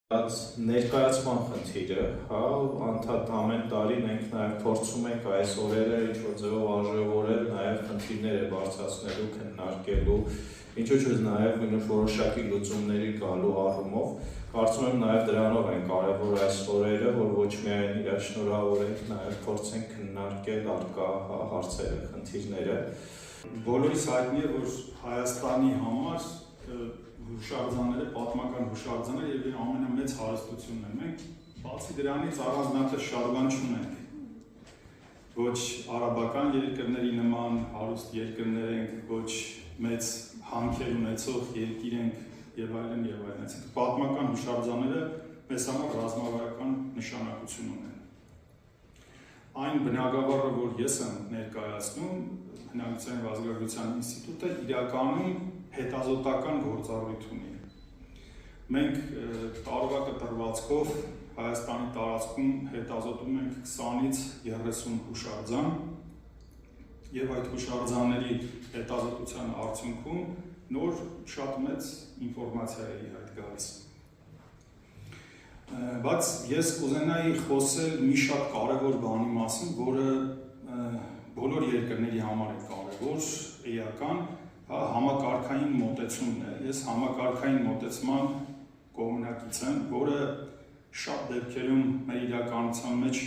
Ներկայացման խնդիրը, անդադ ամեն տարի մենք նաև փորձում ենք այս օրերը ինչ-որ ձևով արժևորել, նաև խնդիրներ է բարձրացնելու, քննարկելու, ինչու՞ չէ նաև որոշակի լուծումների գալու առումով, կարծում եմ նաև դրանով են կարևոր այս օրերը, որ ոչ միայն իրար շնորհավորենք, նաև փորձենք քննարկել առկա հարցերը, խնդիրները։ Բոլորիս հայտնի է, որ Հայաստանի համար հուշարձանները, պատմական հուշարձանները եւ ամենամեծ հարստությունն է։ Մենք բացի դրանից առանձնապես շարժան չունենք։ Ոչ արաբական երկրների նման հարուստ երկրներ ենք, ոչ մեծ հանքեր ունեցող երկիր ենք եւ այլն եւ այլն։ Այսինքն պատմական հուշարձանները մեզ համար ռազմավարական նշանակություն ունեն։ Այն բնագավառը, որ ես եմ ներկայացնում, Հնագիտության եւ ազգագրության ինստիտուտը իրականում հետազոտական գործառույթ ունի։ Մենք տարվա կտրվածքով Հայաստանի տարածքում հետազոտում ենք 20-ից 30 հուշարձան եւ այդ հուշարձանների հետազոտության արդյունքում նոր շատ մեծ ինֆորմացիա է հայտ գալիս։ Բայց ես կուզենայի խոսել մի շատ կարևոր բանի մասին, որը բոլոր երկրների համար է կարևոր, էական, համակարգային մոտեցումն է։ Ես համակարգային մոտեցման կողմնակից եմ, որը շատ դեպքերում մեր իրականության մեջ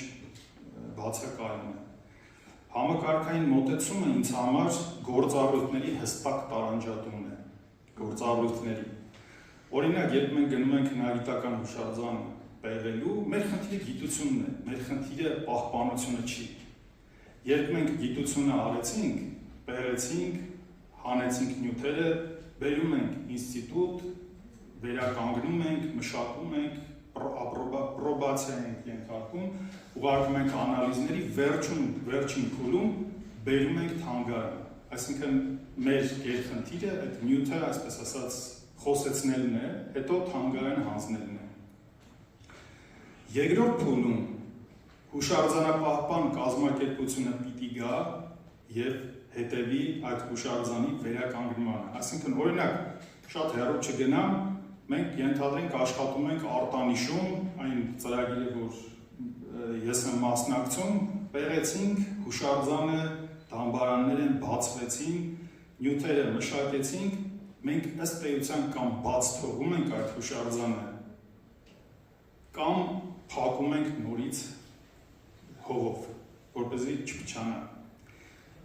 բացակայում է։ Համակարգային մոտեցումը ինձ համար գործառույթների հստակ տարանջատումն է, գործառույթների։ Օրինակ, երբ մենք գնում ենք հնագիտական հուշարձան պեղելու, մեր խնդիրը գիտությունն է, մեր խնդիրը պահպանությունը չի։ Երբ մենք գիտությունը արեցինք, պեղեցինք, հանեցինք նյութերը, բերում ենք ինստիտուտ, վերականգնում ենք, մշակում ենք, պրոբացիա ենք ենթարկում, ուղարկում ենք անալիզների, վերջին փուլում բերում ենք թանգարան։ Այսինքն մեր երկխնդիրը այդ նյութը, այսպես ասած, խոսեցնելն է, հետո թանգարան հանձնելն է։ Երկրորդ փուլում հուշարձանապահպան կազմակերպությունը պիտի գա եւ հետևի այդ հուշարձանի վերականգնմանը։ Այսինքն, օրինակ, շատ հեռու չգնամ, մենք ենթադրենք աշխատում ենք արտանիշում, այն ծրագիրը, որ ես եմ մասնակցում, պեղեցինք հուշարձանը, դամբարանները բացվեցին, նյութերը մշակեցինք, մենք ըստ էության կամ բաց թողում ենք այդ հուշարձանը, կամ փակում ենք նորից հողով, որպեսզի չփչանա։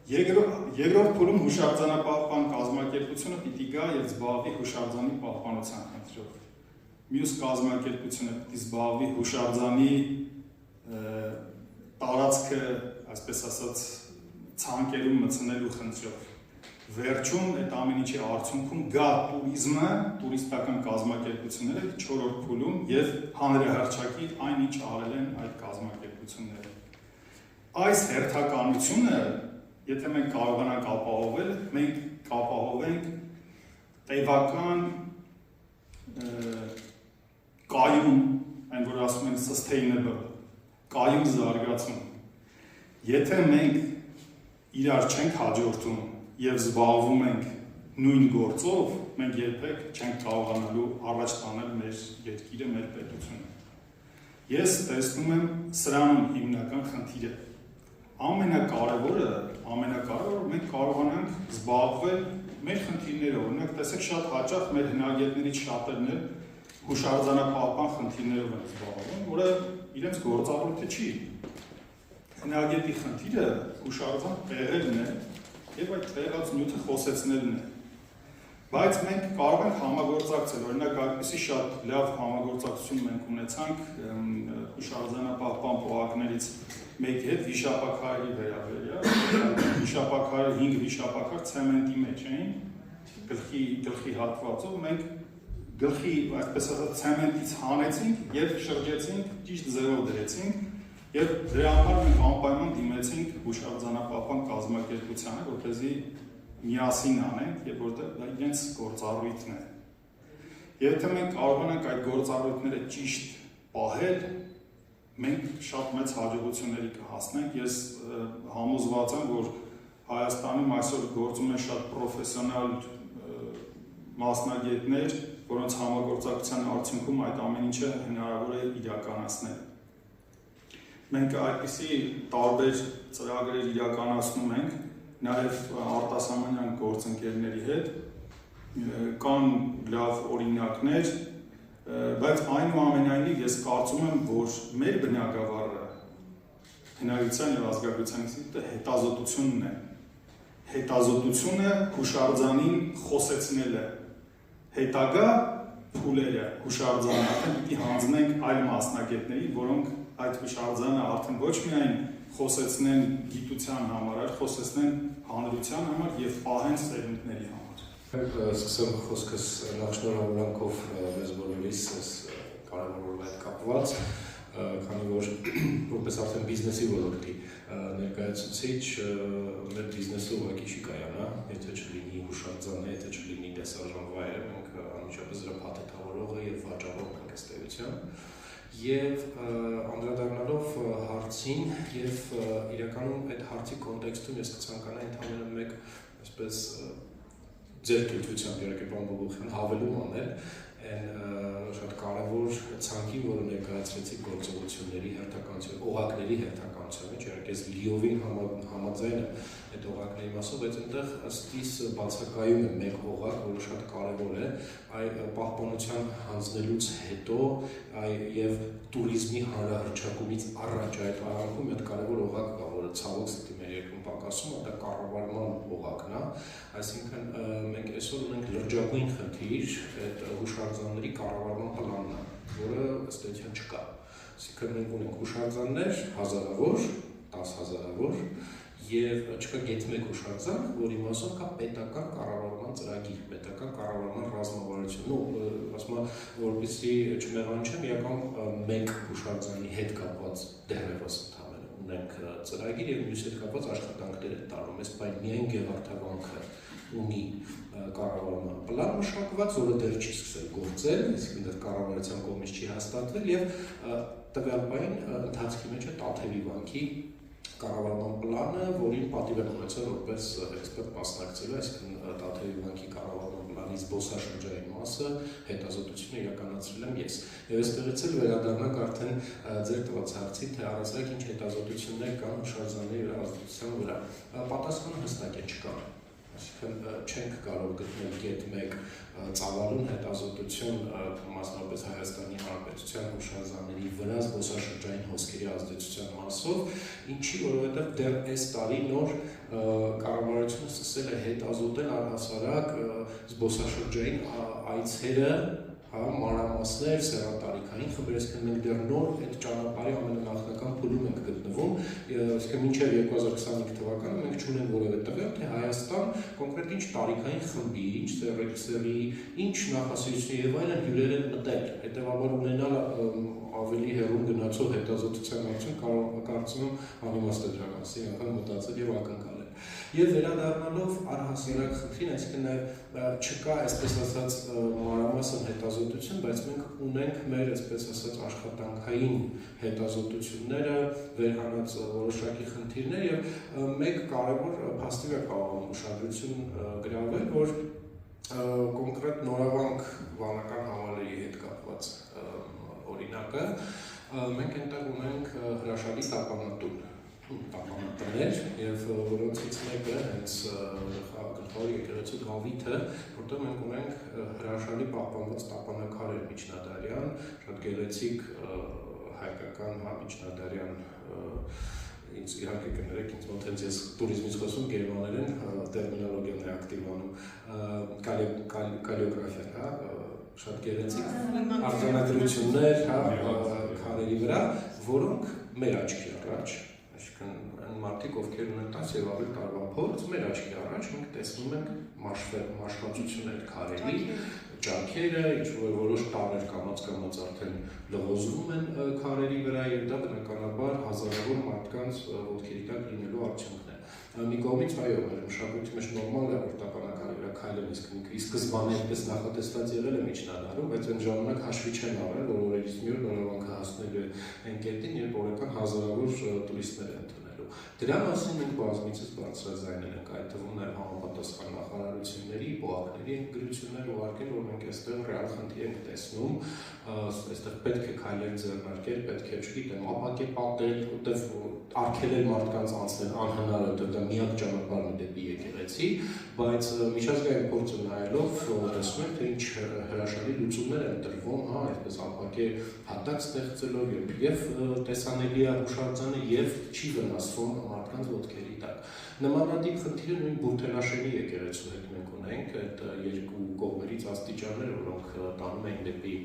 Երկրորդ փուլում հուշարձանապահպան կազմակերպությունը պիտի գա եւ զբաղվի հուշարձանի պահպանության խնդրով։ Մյուս կազմակերպությունը պիտի զբաղվի հուշարձանի տարածքը, այսպես ասած, ցանկերում մտցնելու խնդրով։ Վերջում այդ ամեն ինչի արդյունքում գա տուրիզմը, տուրիստական կազմակերպությունները 4-րդ փուլում եւ հանրահռչակի այն ինչ արել են այդ կազմակերպությունները։ Այս հերթականությունը, եթե մենք կարողանանք ապահովել, մենք կապահովենք տևական կայուն, այն որ ասում են sustainable, կայուն զարգացում։ Եթե մենք իրար չենք հաջորդում եւ զբաղվում ենք նույն գործով, մենք երբեք չենք կարողանալու առաջ տանել մեր երկիրը, մեր պետությունը։ Ես տեսնում եմ սրանում հիմնական խնդիրը։ Ամենակարևորը մենք կարողանանք զբաղվել մեր խնդիրներով, օրինակ տեսեք շատ հաճախ մեր հնագետներից շատերն էլ հուշարձանապահպան խնդիրներով են զբաղվում, որը իրենց գործառույթը չի։ Հնագետի խնդիրը հուշարձան պեղելն է եւ այդ տեղած նյութը խոսեցնելն է։ Բայց մենք կարող ենք համագործակցել, օրինակ այդպիսի շատ լավ համագործակցություն մենք ունեցանք հուշարձանապահպան պողակներից մեկի հետ վիշապաքարերի վերաբերյալ, վիշապաքարը 5 վիշապաքար ցեմենտի մեջ էին, գլխի հատվածով մենք գլխի, այսպես ասած, ցեմենտից հանեցինք եւ շրջեցինք, ճիշտ ձևով դրեցինք եւ դրա համար մենք անպայման դիմեցինք հուշարձանապահպան կազմակերպությանը, որպեսզի միասին անենք եւ որտեղ դա իրենց գործառույթն է։ Եթե մենք կարողանանք այդ գործառույթները ճիշտ պահել, մենք շատ մեծ հաջողությունների կհասնենք։ Ես համոզված եմ, որ Հայաստանում այսօր գործում են շատ պրոֆեսիոնալ մասնագետներ, որոնց համագործակցության արդյունքում այդ ամեն ինչը հնարավոր է իրականացնել։ Մենք այդպիսի տարբեր ծրագրեր իրականացնում ենք նաև արտասահմանյան գործընկերների հետ, կան լավ օրինակներ, բայց այնուամենայնիվ ես կարծում եմ, որ մեր բնագավառը Հնարավորության եւ ազգագրության ինստիտուտը հետազոտությունն է։ Հետազոտությունը հուշարձանին խոսեցնելը, հետագա փուլերը հուշարձանը արդեն պիտի հանձնենք այլ մասնագետների, որոնք այդ հուշարձանը արդեն ոչ միայն խոսեցնեն գիտության համար, այլ խոսեցնեն հանրության համար եւ պահեն սերունդների համար։ Սկսեմ խոսքս նախ շնորհավորանքով մեզ բոլորիս կարևոր այդ կապված, քանի որ որպես արդեն բիզնեսի ոլորտի ներկայացուցիչ մեր բիզնեսը ուղղակի չի կայանա, եթե չլինի հուշարձանը, եթե չլինի տեսարժան վայրը, մենք անմիջապես դրա փաթեթավորողը եւ վաճառողն ենք ըստ էության։ Եվ անդրադառնալով հարցին եւ իրականում այդ հարցի կոնտեքստում ես կցանկանայի ընդհանրապես մեկ այսպես ձեր թույլտվությամբ իհարկե պարոն Բոբոխյան հավելում անել այն շատ կարևոր ցանկի, որը ներկայացրեցիք գործողությունների հերթականության, օղակների հերթականության մեջ, իհարկե ես լիովին համաձայն եմ այդ օղակների մասով, բայց այնտեղ ըստիս բացակայում է մեկ օղակ, որը շատ կարևոր է, այ պահպանության հանձնելուց հետո եւ туриզմի հանրահռչակումից առաջ այդ արանքում այդ կարևոր օղակ կա, որը ցավոք սրտի մեր երկրում պակասում է, դա կառավարման օղակն է, այսինքն մենք այսօր ունենք լրջագույն խնդիր այդ հուշարձանների կառավարման պլանն է, որը ըստ էության չկա։ Այսինքն մենք ունենք հուշարձաններ հազարավոր, 10,000-ավոր եւ չկա գեթ մեկ հուշարձան, որի մասով կա պետական կառավարման ծրագիր, պետական կառավարման ռազմավարություն։ Ասում եմ, որպեսզի չմեղանչեմ, իրական մեկ հուշարձանի հետ կապված դեռևս ընդհանրապես ունենք ծրագիր եւ մյուս հետ կապված աշխատանքներ են տարվում, այս բայց միայն Գեղարդավանքը ունի կառավարման պլան մշակված, որը դեռ չի սկսել գործել, այսինքն դեռ կառավարության կողմից չի հաստատվել եւ տվյալ պայն ընթացքի մեջ է Տաթևի վանքի կառավարման պլանը, որին պատիվ են ունեցել որպես էքսպերտ մասնակցելու, այսինքն Տաթևի վանքի կառավարման պլանի զբոսաշրջային մասը հետազոտությունը իրականացրել եմ ես։ Եվ այստեղից էլ վերադառնանք արդեն ձեր տված հարցին, թե առանցրակ ինչ հետազոտություններ կան հուշարձանների ազդեցության վրա։ Պատասխանը հստակ է, չկան։ Այսինքն չենք կարող գտնել գեթ մեկ ծավալուն հետազոտություն մասնավորապես Հայաստանի Հանրապետության հուշարձանների վրա զբոսաշրջային հոսքերի ազդեցության մասով, ինչի որովհետև դեռ այս տարի նոր կառավարությունը սկսել է հետազոտել առհասարակ զբոսաշրջային այցերը, մանրամասներ, սեռատարիքային խմբեր, այսինքն մենք դեռ նոր այդ ճանապարհի ամենանախնական փուլում ենք գտնվում, այսինքն մինչև 2025 թվականը մենք չունենք որևէ տվյալ, թե Հայաստան կոնկրետ ինչ տարիքային խմբի, ինչ սեռի, ինչ նախասիրությունների եւ այլն հյուրեր են մտել, հետեւաբար ունենալ ավելի հեռու գնացող հետազոտության արդյունք կարծում եմ անիմաստ է դրանից, անգամ մտածել եւ ակնկալել։ Եվ վերադառնալով առհասարակ խնդրին, այսինքն նաև չկա այսպես ասած մանրամասն հետազոտություն, բայց մենք ունենք մեր այսպես ասած աշխատանքային հետազոտությունները, վերհանած որոշակի խնդիրներ եւ մեկ կարևոր փաստիվ է կարող ուշադրություն գրավել, որ կոնկրետ Նորավանք վանական համալիրի հետ կապված օրինակը մենք այնտեղ ունենք հրաշալի տապանատուն տապանատներ եւ որոնցից մեկը հենց գլխավոր եկեղեցու Գավիթը, որտեղ մենք ունենք հրաշալի պահպանված տապանակարեր միջնադարյան, շատ գեղեցիկ հայկական միջնադարյան ինձ իհարկե կներեք, ինձ մոտ հենց ես туриզմից խոսում գերմաներեն տերմինոլոգիան է ակտիվանում, կալիոգրաֆիան, շատ գեղեցիկ արձանագրություններ քարերի վրա, որոնք մեր աչքի առաջ այն մարդիկ, ովքեր ունեն 10 եւ ավելի տարվա փորձ, մեր աչքի առաջ մենք տեսնում ենք մաշվածություններ քարերի, ջանքերը, ինչ-որ որոշ տարեր կամաց արդեն լղոզվում են քարերի վրա եւ դա բնականաբար հազարավոր մարդկանց ոտքերի տակ լինելու արդյունքն է։ Մի կողմից այո, մեր մշակույթի մեջ նորմալ է, որ տապանակարի վրա քայլեն, ի սկզբանե այդպես նախատեսված եղել է միջնադարում, բայց այն ժամանակ հաշվի չեն առել, որ օրերից մի օր Նորավանքը հասնելու է այն կետին, երբ օրական հազարավոր տուրիստներ են ընդունելու։ Դրա մասին մենք բազմիցս բարձրաձայնել ենք, այդ թվում նաև համապատասխան նախարարությունների, ՊՕԱԿ-ների գրություններ ուղարկել, որ մենք այստեղ ռեալ խնդիր ենք տեսնում, այստեղ պետք է քայլեր ձեռնարկել, պետք է, չգիտեմ, ապակեպատել, որտեղ արգելել մարդկանց անցնել անհնար է, որտեղ դա միակ ճանապարհն է դեպի եկեղեցի, բայց միջազգային փորձը նայելով տեսնում ենք, թե ինչ հրաշալի լուծումներ են տրվում, հա, այսպես ապակե հատակ ստեղծելով եւ տեսանելի է հուշարձանը եւ չի վնասվում մարդկանց ոտքերի տակ։ Նմանատիպ խնդիրը նույն Բուրդենաշենի եկեղեցու հետ մենք ունենք, այդ երկու կողմերից աստիճաններ, որոնք տանում են դեպի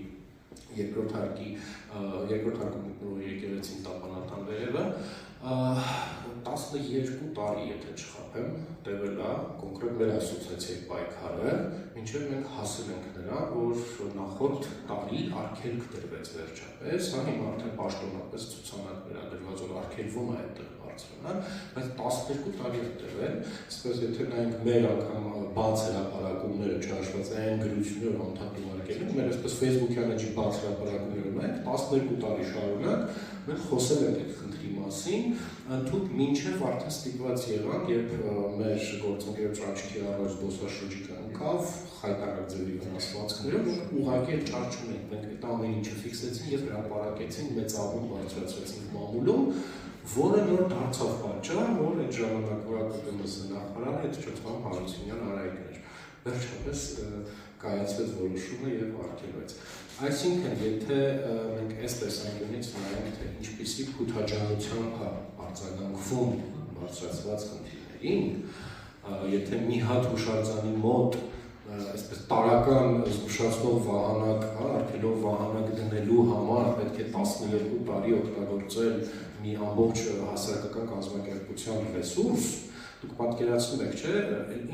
երկրորդ հարկում գտնվող եկեղեցին տապանատան վերևը, 12 տարի, եթե չխաբեմ, տևել է կոնկրետ մեր ասոցիացիայի պայքարը, մինչև մենք հասել ենք նրան, որ նախորդ տարի արգելք դրվեց վերջապես, հա, հիմա արդեն պաշտոնապես ցուցանակ վերադրված, որ արգելվում է այդտեղ բարձրանալ, բայց 12 տարի է տևել, այսպես եթե նայենք մեր անգամ բաց հրապարակումները չհաշված այն գրությունները, որ անդադար ուղարկել են, մեր այսպես Facebook-յան էջի բաց հրապարակումները նայենք 12 տարի շարունակ մենք խոսել ենք այդ խնդրի մասին, ընդհանուր մինչև արդեն ստիպված եղանք, երբ մեր գործընկերոջ աչքի առաջ զբոսաշրջիկը ընկավ, խայտարակ ձևի վնասվածքներով, ուղղակի էլ ճար չունենք, մենք այդ ամեն ինչը ֆիքսեցին եւ հրապարակեցին, մեծ աղմուկ բարձրացրեցինք մամուլում, որը նոր դարձավ պատճառ, որ այդ ժամանակվա ԿԿՄՍ նախարարը այդ Չոթվան Հարությունյան Արայիկն էր։ Վերջապես կայացվեց որոշումը եւ արգելվեց։ Այսինքն, եթե մենք այս տեսանկյունից նայենք, թե ինչպիսի փութաջանությամբ է արձագանքվում բարձրացված խնդիրներին, եթե մի հատ հուշարձանի մոտ այսպես տարական զգուշացնող վահանակ, արգելող վահանակ դնելու համար պետք է 12 տարի օգտագործել մի ամբողջ հասարակական կազմակերպության ռեսուրս, դուք պատկերացնում եք, չէ,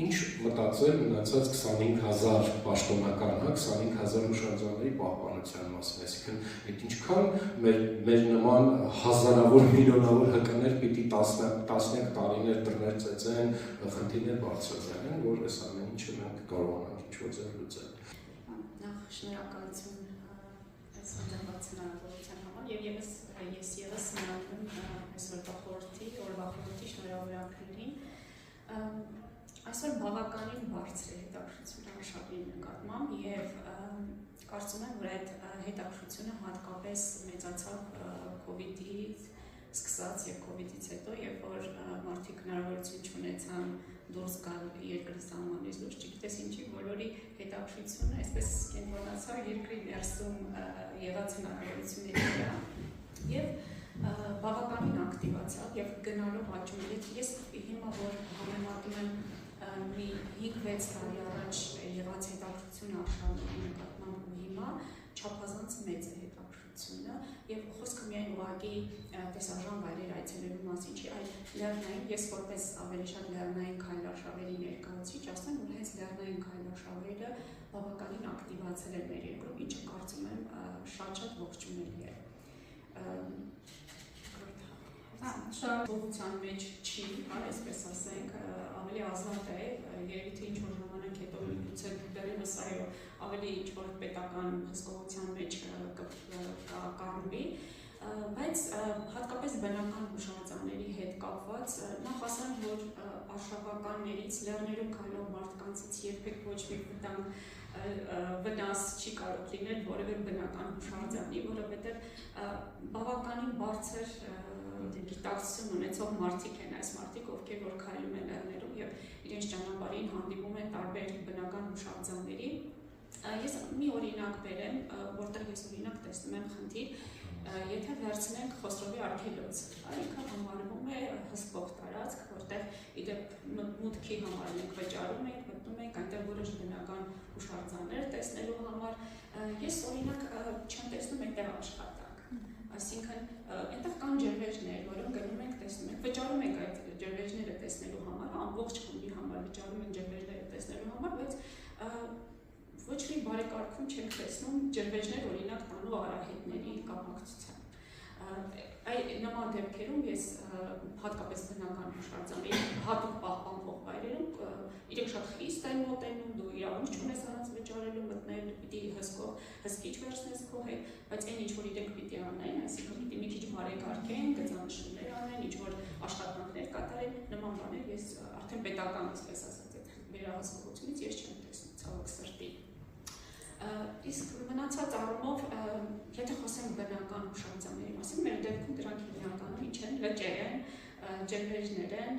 ինչ մտածել մնացած 25000 պաշտոնական, 25000 հուշարձանների պահպանության մասին, այսինքն այդ ինչքան մեր նման հազարավոր միլիոնավոր հկներ պիտի տասնյակ տարիներ դռներ ծեծեն, խնդիրներ բարձրացնեն, որ այս ամեն ինչը մենք կարողանանք ինչ-որ ձև լուծել։ Նախ շնորհակալություն այս հանդիպած հնարավորության համար եւ ես նայում եմ այսօրվա խորհրդի շնորհավորանքներին։ Այսօր բավականին բարձր է հետաքրքրությունը արշավի նկատմամբ եւ կարծում եմ, որ այդ հետաքրքրությունը հատկապես մեծացավ COVID-ից սկսած եւ COVID-ից հետո, երբ որ մարդիկ հնարավորություն չունեցան դուրս գալ երկրի սահմանից դուրս, չգիտես ինչի, բոլորի հետաքրքրությունը այսպես կենտրոնացավ երկրի ներսում եղած հնարավորությունների վրա եւ բավականին ակտիվացավ եւ գնալով աճում էր։ Ես հիմա որ համեմատում եմ մի 5-6 տարի առաջ եղած հետաքրքրությունը արշավի նկատմամբ ու հիմա չափազանց մեծ է հետաքրքրությունը եւ խոսքը միայն ուղղակի տեսարժան վայրեր այցելելու մասին չի, այլ լեռնային, ես որպես ավելի շատ լեռնային քայլարշավերի ներկայացուցիչ ասեմ, որ հենց լեռնային քայլարշավերը բավականին ակտիվացել են մեր երկրում, ինչը կարծում եմ շատ ողջունելի է։ Շահողության մեջ չի, այսպես ասենք, ավելի ազատ է, երևի թե ինչ-որ ժամանակ հետո գուցե դեռևս այո, ավելի ինչ-որ պետական հսկողության մեջ կառնվի, բայց հատկապես բնական հուշարձանների հետ կապված նախ ասեմ, որ արշավականներից լեռներում քայլող մարդկանցից երբեք ոչ մի վնաս չի կարող լինել որևէ բնական հուշարձանի, որովհետև բավականին բարձր գիտակցություն ունեցող մարդիկ են այս մարդիկ, ովքեր որ քայլում են լեռներում եւ իրենց ճանապարհին հանդիպում են տարբեր բնական հուշարձանների։ Ես մի օրինակ բերեմ, որտեղ ես օրինակ տեսնում եմ խնդիր, եթե վերցնենք Խոսրովի արգելոցը, ինքը համարվում է հսկող տարածք, որտեղ իդեպ մուտքի համար մենք վճարում ենք, մտնում ենք այնտեղ որոշ բնական հուշարձաններ տեսնելու համար։ Ես օրինակ չեմ տեսնում այնտեղ աշխատանք, այսինքն այնտեղ կան ջրվեժներ, որոնք գնում ենք տեսնում ենք, վճարում ենք այդ ջրվեժները տեսնելու համար, ամբողջ խմբի համար վճարում ենք ջրվեժները տեսնելու համար, բայց ոչ մի բարեկարգում չենք տեսնում ջրվեժներ օրինակ տանող արահետների կապակցությամբ։ Նման դեպքերում ես հատկապես բնական հուշարձանների հատուկ պահպանվող վայրերում իրենք շատ խիստ են մոտենում, դու իրավունք չունես առանց վճարելու մտնել, պիտի հսկիչ վերցնես քո հետ, բայց այն ինչ որ իրենք պիտի անեն, այսինքն պիտի մի քիչ բարեկարգ են, գծանշումներ անեն, ինչ-որ աշխատանքներ կատարեն, նման բաներ ես արդեն պետական, այսպես ասած, այդ վերահսկողությունից ես չեմ տեսնում, ցավոք սրտի։ Իսկ մնացած առումով, եթե խոսենք բնական հուշարձանների մասին, մեր դեպքում դրանք հիմնականում ինչ են, լճեր են, ջրվեժներ են,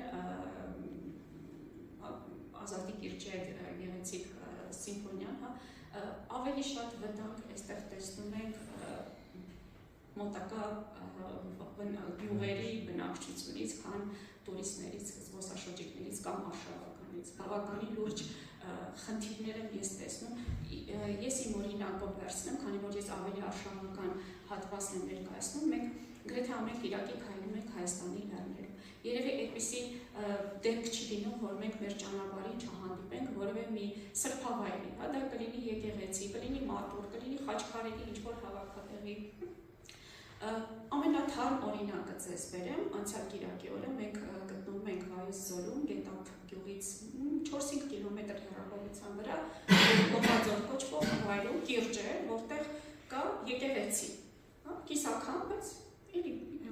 Ազատի Կիրճեր գեղեցիկ սիմֆոնիան, ավելի շատ վտանգ այստեղ տեսնում ենք մոտակա գյուղերի բնակչությունից, քան տուրիստներից, զբոսաշրջիկներից կամ արշավականից։ Բավականին լուրջ խնդիրներ եմ ես տեսնում։ Ես իմ օրինակով վերցնեմ, քանի որ ես ավելի արշավական հատվածն եմ ներկայացնում, մենք գրեթե ամեն կիրակի քայլում ենք Հայաստանի լեռներում։ Երևի այդպիսի դեպք չի լինում, որ մենք մեր ճանապարհին չհանդիպենք որևէ մի սրբավայրի, դա կլինի եկեղեցի, կլինի մատուռ, կլինի Խաչքարերի ինչ-որ հավաքատեղի։ Ամենաթարմ օրինակը ձեզ բերեմ, անցյալ կիրակի օրը մենք գտնվում ենք Վայոց ձորում, Գետափ գյուղից 4-5 կիլոմետր հեռավորության վրա, Գոմաձոր կոչվող վայրում կիրճ է, որտեղ կա եկեղեցի, կիսաքան, բայց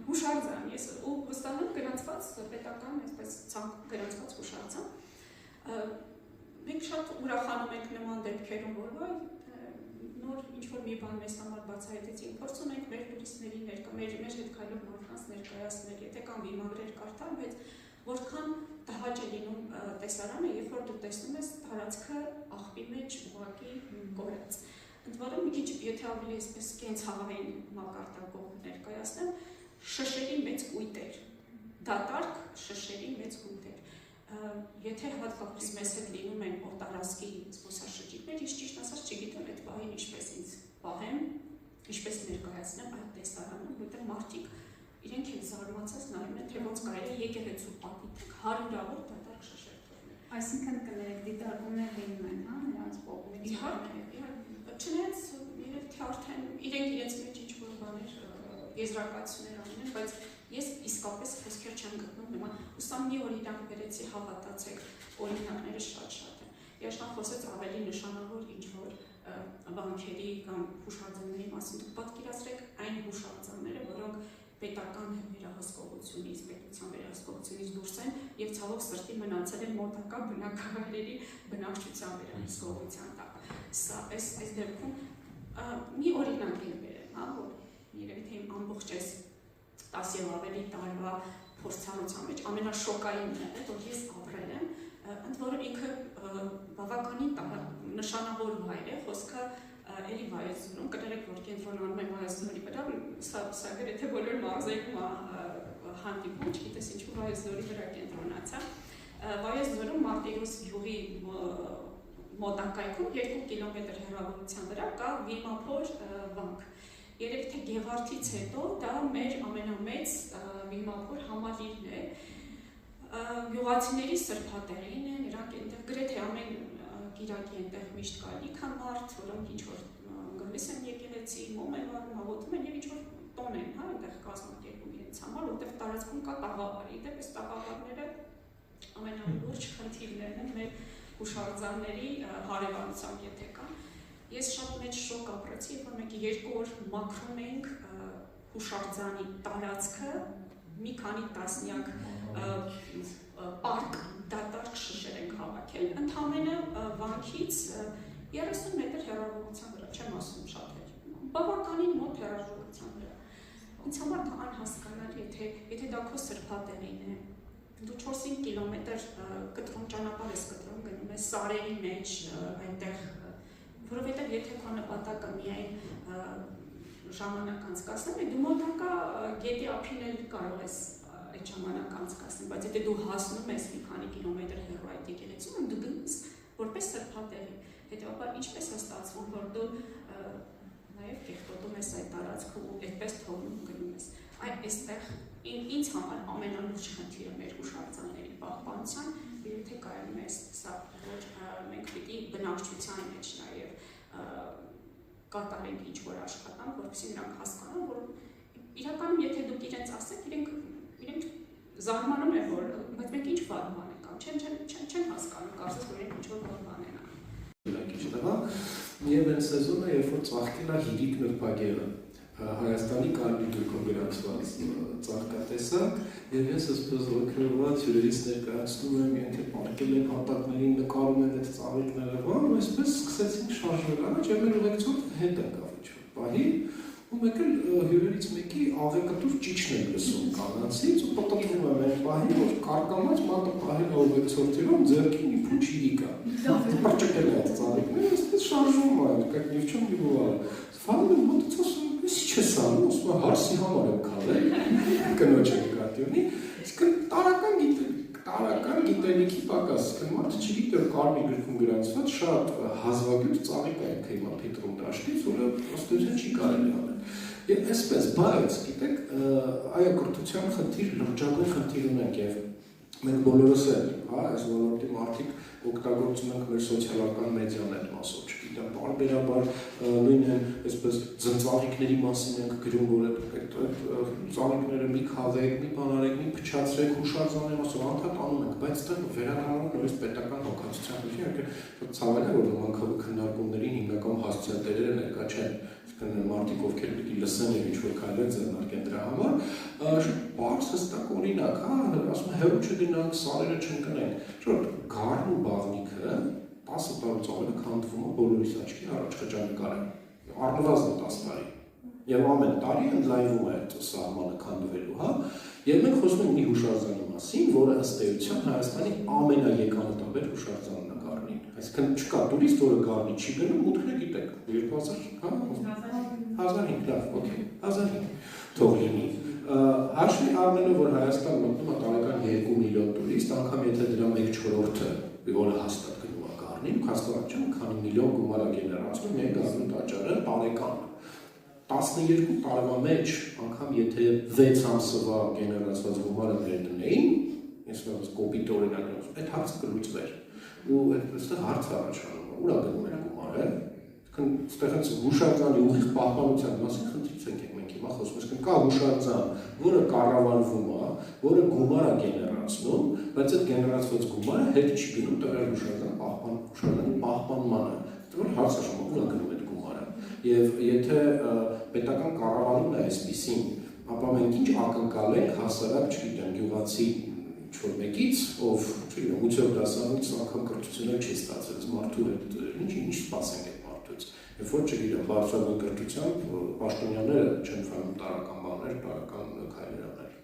հուշարձան, ես ու վստահում գրանցված պետական, այսպես ցանկ գրանցված հուշարձան։ Մենք շատ ուրախանում ենք նման դեպքերում, որ վայ նոր ինչ-որ մի բան մեզ համար բացահայտեցին, փորձում ենք մեր տուրիստների մեր հետ քայլող մարդկանց ներկայացնել, եթե կան վիմագրեր կարդալ, բայց որքան տհաճ է լինում տեսարանը, երբ որ դու տեսնում ես տարածքը աղբի մեջ ուղղակի կորած։ Ընդ որում մի քիչ եթե ավելի այսպես կենցաղային մակարդակով ներկայացնեմ, շշերի մեծ կույտեր, դատարկ շշերի մեծ կույտեր։ Եթե հատկապես մեզ հետ լինում են օտարազգի զբոսաշրջիկներ, ես ճիշտ ասած չգիտեմ այդ բանին ինչպես ինձ պահեմ, ինչպես ներկայացնեմ այդ տեսարանը, որտեղ մարդիկ իրենք էլ զարմացած նայում են, թե ոնց կարելի է եկեղեցու պատի հարյուրավոր դատարկ շշեր թողնել։ Այսինքն կներեք դիտարկումներ լինում են, հա, նրանց կողմից։ Իհարկե, չնայած երևի թե արդեն իրենց մեջ ինչ-որ բաներ եզրակացություններ անում են, բայց ես իսկապես խոսքեր չեմ գտնում նման։ Ուսամ մի օրինակ բերեցի, հավատացեք, օրինակները շատ են։ Երաշտան խոսեց ավելի նշանավոր ինչ-որ բանկերի կամ հուշարձանների մասին։ Դուք պատկերացրեք այն հուշարձանները, որոնք պետական վերահսկողությունից, պետության վերահսկողությունից դուրս են եւ ցավոք սրտի մնացել են մոտակա բնակավայրերի բնակչության վերահսկողության տակ։ Սա այս դեպքում մի օրինակ եմ բերեմ, հա, որ երևի թե իմ ամբողջ այս 10 եւ ավելի տարվա փորձառության մեջ ամենաշոկայինն է, որ ես ապրել եմ, ընդ որում ինքը բավականին նշանավոր վայր է, խոսքը էլի Վայոց ձորում, կներեք, որ կենտրոնանում եմ Վայոց ձորի վրա, սա գրեթե բոլոր մարզերում հանդիպում, չգիտես ինչու Վայոց ձորի վրա կենտրոնացա։ Վայոց ձորում Մարտիրոս գյուղի մոտակայքում 2 կիլոմետր հեռավորության վրա կա Վիմափոր վանք։ Երևի թե Գեղարդից հետո դա մեր ամենամեծ Վիմափոր համալիրն է։ Գյուղացիների սրբատեղին է, նրանք այնտեղ գրեթե ամեն կիրակի այնտեղ միշտ կա լիքը մարդ, որոնք ինչ-որ գալիս են եկեղեցի, մոմ են վարում, հավոտում են եւ ինչ-որ տոն են, հա, այնտեղ կազմակերպում իրենց համար, որտեղ տարածքում կա տաղավար, իդեպ այս տաղավարները ամենալուրջ խնդիրներն են մեր հուշարձանների հարևանությամբ, եթե կան։ Ես շատ մեծ շոկ ապրեցի, երբ որ մենք 2 օր մաքրում ենք հուշարձանի տարածքը, մի քանի տասնյակ պարկ դատարկ շշեր ենք հավաքել, ընդամենը վանքից 30 մետր հեռավորության վրա, չեմ ասում շատ էր, բավականին մոտ հեռավորության վրա։ Ինձ համար դա անհասկանալի է, եթե դա քո սրբատեղին է, դու 4-5 կիլոմետր կտրում ճանապարհ ես կտրում, գնում ես սարերի մեջ, այնտեղ, որովհետև եթե քո նպատակը միայն ժամանակ անցկացնել է, դու մոտակա գետի ափին էլ կարող ես այդ ժամանակ անցկացնել, բայց եթե դու հասնում ես մի քանի կիլոմետր հեռու այդ եկեղեցում, դու գնում ես որպես սրբատեղի, հետեւաբար ինչպես է ստացվում, որ դու նաև կեղտոտում ես այդ տարածքը ու այդպես թողնում գնում ես։ Այստեղ ինձ համար ամենալուրջ խնդիրը մեր հուշարձանների պահպանության, եթե կարելի է սա, որ մենք պիտի բնակչության մեջ նաև կատարենք ինչ-որ աշխատանք, որպեսզի նրանք հասկանան, որ իրականում եթե դուք իրենց ասեք, իրենք զարմանում են, որ բայց մենք ինչ վատ բան ենք անում, չեն հասկանում, կարծես որ իրենք ինչ-որ վատ բան են անում։ Քիչ տղա, եւ այն սեզոնը, երբ որ ծաղկելա հիրիկ նրբագեղը, Հայաստանի կարմիր գրքով գրանցված ծաղկատեսակ եւ ես այսպես օգնված հյուրերից ներկայացնում եմ եթե պարկել են հատակներին նկարում են այդ ծաղիկները բան ու այսպես սկսեցինք շարժվել առաջ եւ մեր ուղեկցորդը հետ եկավ ինչ-որ պահի ու մեկ էլ հյուրերից մեկի աղեկատուր ճիչն են լսում կանանցից ու պատտվում եմ այդ պահի որ կարկամած մատը պահել ուղեկցորդերում ձեռքին իբու չի գա պարճակել այդ ծաղիկները այսպես շարժվում է как ни в чем не бывало ֆանը մոտեցած չես անում, ուսում հարսի համար եմ կալել, կնոջ եմ կատյունի, իսկ տարական գիտելիքի պակաս, մարդը չգիտեր կարմիր գրքում գրանցված շատ հազվագյուտ ծաղիկ է հիմա փիտրում դաշտից, որը պրոստություն չի կարելի անել։ Եվ այսպես, բայց գիտեք, այակրթության խնդիր, լրջագույն խնդիր ունենք եւ մենք բոլորս էլ, այս ոլորտի մարդիկ օգտագործում ենք մեր սոցիալական մեդիան այդ մասով, չգիտեմ, բարբերաբար նույն են, այսպես ծնծաղիկների մասին ենք գրում, որ այդ ծաղիկները մի քավեք, մի բան արեք, մի փչացրեք, հուշարձանեմ ասում, անդադ անում ենք, բայց դա վերականգնում նորից պետական հոգացության իհարկե ցավալի է, որ նման քննարկումներին հիմնական հասցեատերերը ներկա չեն, մարդիկ ովքեր պիտի լսեն եւ ինչ-որ քայլեր ձեռնարկեն դրա համար, շատ բարձ հստակ օրինակ, ասում հերո չդինանք, սարերը չընկնենք, շուտ գարն ու բաղնիքը 10 տարուց ավելի քանդվում է բոլորիս աչքի առաջ խճանկարը, առնվազն 10 տարի, եւ ամեն տարի ընդլայնվում է այդ սահմանը քանդվելու, եւ մենք խոսում ենք մի հուշարձանի մասին, որը ըստ էության Հայաստանի ամենաեկանտաբեր հուշարձանն է Գառնին, այսինքն չկա տուրիստ, որը Գառնի չի գնում, մուտքն է գիտեք, 2005, լավ, օքեյ, 2005 թող լինի։ Հաշվի առնելով, որ Հայաստան մտնում է տարեկան 2 միլիոն տուրիստ, անգամ եթե դրա 1/4-ը, որը հաստատ գնում է Գառնին, հաստատ չեմ, քանի միլիոն գումար է գեներացնում միայն Գառնու տաճարը տարեկան։ 12 տարվա մեջ, անգամ եթե 6 ամսվա գեներացված գումարը ներդնեին, ես նույնպես կոպիտ օրինակ եմ, այդ հարցը կլուծվեր։ Ու այդտեղ հարց առաջանում է, ուր է գնում այդ գումարը։ Այդտեղ հենց հուշարձանի ուղիղ պահպանության մասին խնդիրներ ենք մենք հիմա խոսում, այսինքն կա հուշարձան, որը կառավարվում է, որը գումար է գեներացնում, բայց այդ գեներացված գումարը հետ չի գնում տվյալ հուշարձանի պահպանմանը։ Դա հարց է շում, ուր է գնում այդ գումարը։ Եվ եթե պետական կառավարումն է այսպիսին, ապա մենք ինչ ակնկալենք հասարակ, չգիտեմ, գյուղացի ինչ-որ մեկից, ով, չգիտեմ, 8-րդ դասարանից անգամ կրթություններ չի ստացել, մարդու հետ ինչ սպասենք այդ մարդուց։ Երբ որ չգիտեմ, բարձրագույն կրթությամբ պաշտոնյաները չեն ֆանում տարական բաներ, տարական քայլեր անել։